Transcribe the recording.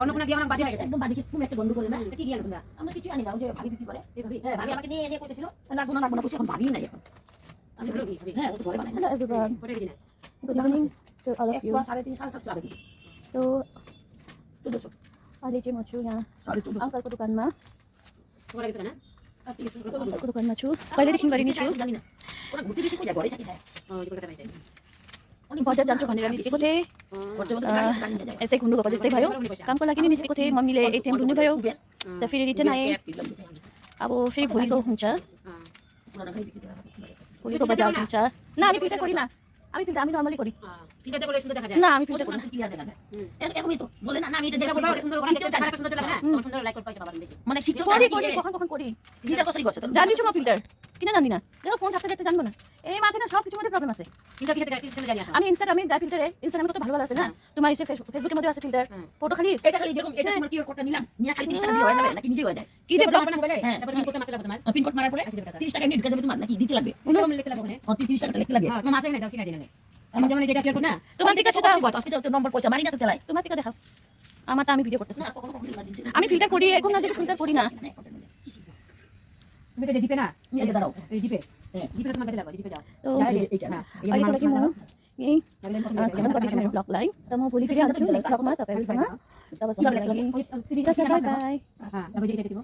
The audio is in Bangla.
অন্নপূর্ণা দিয়ে আমার বাড়ি হয়ে গেছে একদম বাজে তুমি একটা বন্ধ করে না কি দিয়ে আনো তোমরা আমরা কিছু আনি না ওই যে ভাবি বিক্রি করে এই ভাবি হ্যাঁ ভাবি আমাকে নিয়ে এসে কইতেছিল লাগবো না বসে এখন ভাবি নাই এখন আমি বলি কি ভাবি হ্যাঁ ও তো ঘরে বানাই Hello everyone. কোথায় গেছি না Good evening to all of এক you. পোয়া 3.5 750 आगे तो 1400 आज चाहिँ म छु यहाँ 1450 अङ्कलको दोकानमा কোথায় गएछ না আজকে কিছু अङ्कलको दोकानमा छु पहिल्यैदेखि गरि नै छु জানি না ওরা ঘুরতে বেশি কই যায় ঘরে থাকি যায় কলকাতা বাইতে उनी बजार जान्छु भनेर निस्केको थिएँ खर्च गर्दा गाडी स्टार्ट हुन्छ यसै घुम्नु गएको जस्तै भयो कामको लागि नै निस्केको थिएँ मम्मीले एटिएम ढुन्नु भयो त फेरि रिटर्न आएँ अब फेरि भोलिको हुन्छ भोलिको बजार हुन्छ ना আমি ফিল্টার করি না আমি নরমালি করি ফিল্টারতে করলে সুন্দর দেখা যায় না আমি ফিল্টার করি ওটা ক্লিয়ার দেখা যায় এরকমই তো বলে না আমি এটা যেটা যেটা বলবা বলবো ওটা সুন্দর করে চেহারা সুন্দর লাগে না তোমার সুন্দর লাইক করে পাইছো বাবা বেশি মানে শিখতে করি চাই করি কখন করি ফিচার কসই করছে তো জানিছো म ফিল্টার কিনা জানি না দেখো ফোন থাকতে থাকতে জানবো না এই মাথায় না সব কিছুর মধ্যে প্রবলেম আছে ফিল্টার কি থেকে চলে জানি আসো আমি ইনস্টাগ্রামে যা ফিল্টারে ইনস্টাগ্রামে তো ভালো ভালো আছে না তোমার এসে ফেসবুকের মধ্যে আছে ফিল্টার ফটো খালি এটা খালি যেরকম এটা তোমার কিউআর কোডটা নিলাম নিয়া খালি 30 টাকা দিয়ে হয়ে যাবে নাকি নিজে হয়ে যায় কি যে ব্লক না বলে তারপর কি করতে মারতে লাগবে তোমার পিন কোড মারার পরে 30 টাকা নিয়ে ঢুকে যাবে তোমার নাকি দিতে লাগবে কোন লিখতে লাগবে ওখানে 30 টাকা লিখতে লাগে হ্যাঁ তোমার মাসে না দাও শিখাই দিন আমি যেমন যেটা ক্লিয়ার কর না তোমার দিকে সেটা আজকে তো নম্বর পয়সা মারি না তো তেলাই তোমার দিকে দেখাও আমারটা আমি ভিডিও করতেছি না কখনো কখনো ইমার্জেন্সি আমি ফিল্টার করি এখন না যে ফিল্টার করি না তুমি এটা দিবে না এই যে দাঁড়াও এই দিবে হ্যাঁ দিবে তোমার দেখে লাগবে दिपे जाओ তো এইটা না अहिले लागि म यही खबर गर्दैछु मेरो ब्लगलाई त म भोलि फेरि आउँछु नेक्स्ट ब्लगमा तपाईँहरूसँग तबसम्म लागि बाई बाई हां अब जेटा दिबो